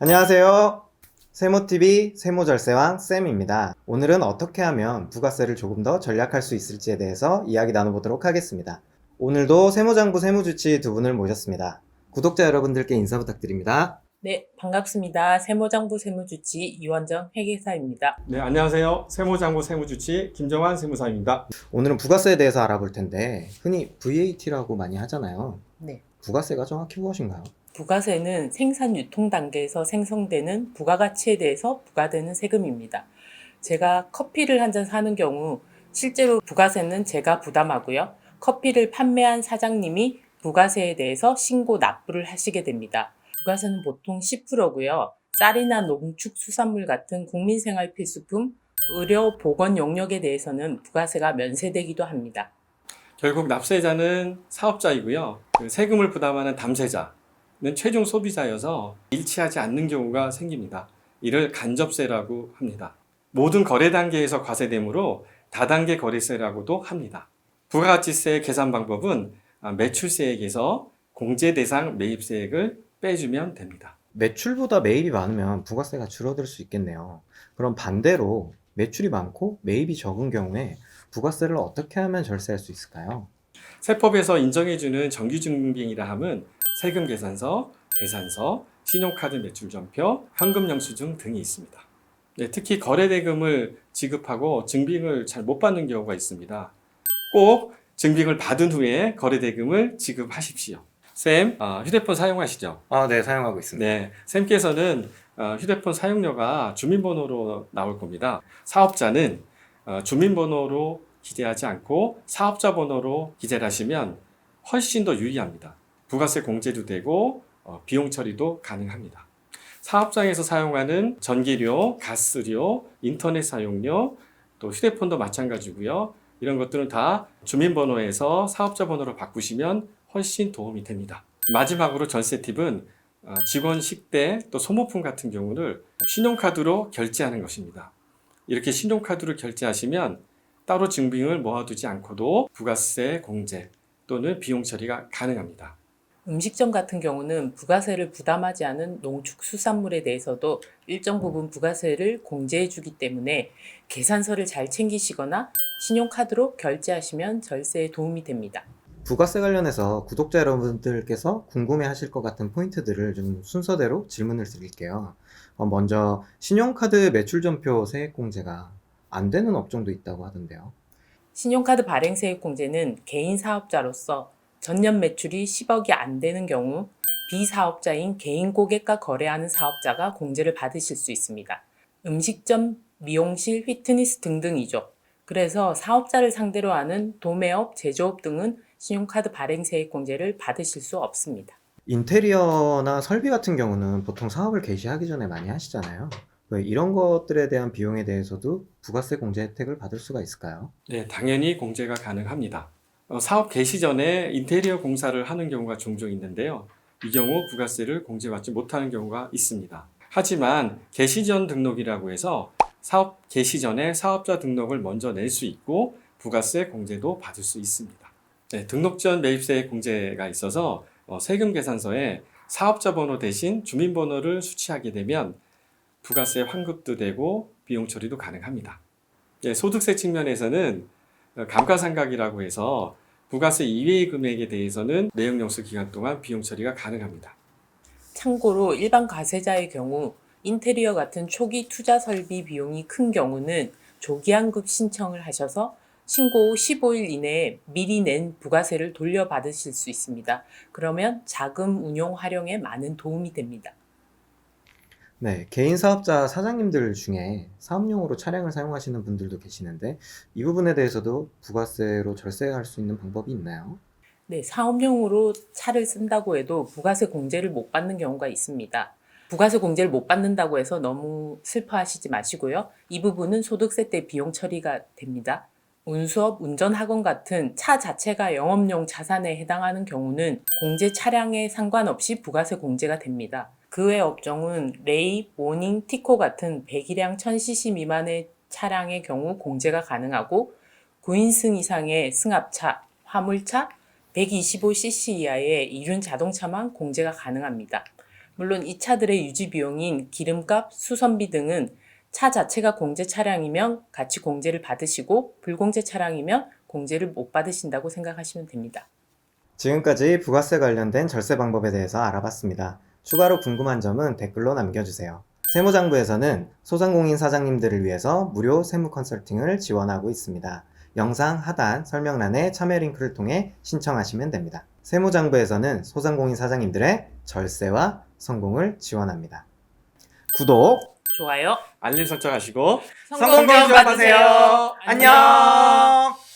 안녕하세요. 세모TV 세모절세왕 쌤입니다. 오늘은 어떻게 하면 부가세를 조금 더 절약할 수 있을지에 대해서 이야기 나눠보도록 하겠습니다. 오늘도 세모장부 세무주치 두 분을 모셨습니다. 구독자 여러분들께 인사 부탁드립니다. 네, 반갑습니다. 세모장부 세무주치 이원정 회계사입니다. 네, 안녕하세요. 세무장부 세무주치 김정환 세무사입니다. 오늘은 부가세에 대해서 알아볼 텐데 흔히 VAT라고 많이 하잖아요. 네, 부가세가 정확히 무엇인가요? 부가세는 생산 유통 단계에서 생성되는 부가가치에 대해서 부과되는 세금입니다. 제가 커피를 한 잔 사는 경우 실제로 부가세는 제가 부담하고요. 커피를 판매한 사장님이 부가세에 대해서 신고 납부를 하시게 됩니다. 부가세는 보통 10%고요. 쌀이나 농축수산물 같은 국민생활 필수품, 의료, 보건 용역에 대해서는 부가세가 면세되기도 합니다. 결국 납세자는 사업자이고요. 세금을 부담하는 담세자는 최종 소비자여서 일치하지 않는 경우가 생깁니다. 이를 간접세라고 합니다. 모든 거래 단계에서 과세되므로 다단계 거래세라고도 합니다. 부가가치세 계산 방법은 매출세액에서 공제 대상 매입세액을 빼주면 됩니다. 매출보다 매입이 많으면 부가세가 줄어들 수 있겠네요. 그럼 반대로 매출이 많고 매입이 적은 경우에 부가세를 어떻게 하면 절세할 수 있을까요? 세법에서 인정해주는 정규증빙이라 함은 세금계산서, 계산서, 신용카드 매출전표, 현금영수증 등이 있습니다. 네, 특히 거래대금을 지급하고 증빙을 잘 못 받는 경우가 있습니다. 꼭 증빙을 받은 후에 거래대금을 지급하십시오. 쌤, 휴대폰 사용하시죠? 네, 사용하고 있습니다. 네, 쌤께서는 휴대폰 사용료가 주민번호로 나올 겁니다. 사업자는 주민번호로 기재하지 않고 사업자 번호로 기재를 하시면 훨씬 더 유리합니다. 부가세 공제도 되고 비용 처리도 가능합니다. 사업장에서 사용하는 전기료, 가스료, 인터넷 사용료, 또 휴대폰도 마찬가지고요. 이런 것들은 다 주민번호에서 사업자 번호로 바꾸시면 훨씬 도움이 됩니다. 마지막으로 절세 팁은 직원 식대 또 소모품 같은 경우를 신용카드로 결제하는 것입니다. 이렇게 신용카드로 결제하시면 따로 증빙을 모아두지 않고도 부가세 공제 또는 비용 처리가 가능합니다. 음식점 같은 경우는 부가세를 부담하지 않은 농축수산물에 대해서도 일정 부분 부가세를 공제해 주기 때문에 계산서를 잘 챙기시거나 신용카드로 결제하시면 절세에 도움이 됩니다. 부가세 관련해서 구독자 여러분들께서 궁금해 하실 것 같은 포인트들을 좀 순서대로 질문을 드릴게요. 먼저 신용카드 매출전표 세액공제가 안 되는 업종도 있다고 하던데요. 신용카드 발행세액 공제는 개인 사업자로서 전년 매출이 10억이 안 되는 경우 비사업자인 개인 고객과 거래하는 사업자가 공제를 받으실 수 있습니다. 음식점, 미용실, 피트니스 등등이죠. 그래서 사업자를 상대로 하는 도매업, 제조업 등은 신용카드 발행세액 공제를 받으실 수 없습니다. 인테리어나 설비 같은 경우는 보통 사업을 개시하기 전에 많이 하시잖아요. 이런 것들에 대한 비용에 대해서도 부가세 공제 혜택을 받을 수가 있을까요? 네, 당연히 공제가 가능합니다. 사업 개시 전에 인테리어 공사를 하는 경우가 종종 있는데요. 이 경우 부가세를 공제받지 못하는 경우가 있습니다. 하지만 개시 전 등록이라고 해서 사업 개시 전에 사업자 등록을 먼저 낼 수 있고 부가세 공제도 받을 수 있습니다. 네, 등록 전 매입세액 공제가 있어서 세금 계산서에 사업자 번호 대신 주민번호를 수취하게 되면 부가세 환급도 되고 비용 처리도 가능합니다. 네, 소득세 측면에서는 감가상각이라고 해서 부가세 이외의 금액에 대해서는 내역영수 기간 동안 비용 처리가 가능합니다. 참고로 일반 과세자의 경우 인테리어 같은 초기 투자 설비 비용이 큰 경우는 조기환급 신청을 하셔서 신고 후 15일 이내에 미리 낸 부가세를 돌려받으실 수 있습니다. 그러면 자금 운용 활용에 많은 도움이 됩니다. 네, 개인 사업자 사장님들 중에 사업용으로 차량을 사용하시는 분들도 계시는데 이 부분에 대해서도 부가세로 절세할 수 있는 방법이 있나요? 네, 사업용으로 차를 쓴다고 해도 부가세 공제를 못 받는 경우가 있습니다. 부가세 공제를 못 받는다고 해서 너무 슬퍼하시지 마시고요. 이 부분은 소득세 때 비용 처리가 됩니다. 운수업, 운전학원 같은 차 자체가 영업용 자산에 해당하는 경우는 공제 차량에 상관없이 부가세 공제가 됩니다. 그 외 업종은 레이, 모닝, 티코 같은 배기량 1000cc 미만의 차량의 경우 공제가 가능하고 9인승 이상의 승합차, 화물차, 125cc 이하의 이륜 자동차만 공제가 가능합니다. 물론 이 차들의 유지 비용인 기름값, 수선비 등은 차 자체가 공제 차량이면 같이 공제를 받으시고 불공제 차량이면 공제를 못 받으신다고 생각하시면 됩니다. 지금까지 부가세 관련된 절세 방법에 대해서 알아봤습니다. 추가로 궁금한 점은 댓글로 남겨주세요. 세무장부에서는 소상공인 사장님들을 위해서 무료 세무 컨설팅을 지원하고 있습니다. 영상 하단 설명란에 참여 링크를 통해 신청하시면 됩니다. 세무장부에서는 소상공인 사장님들의 절세와 성공을 지원합니다. 구독, 좋아요. 알림 설정하시고 성공 기원 받으세요. 안녕!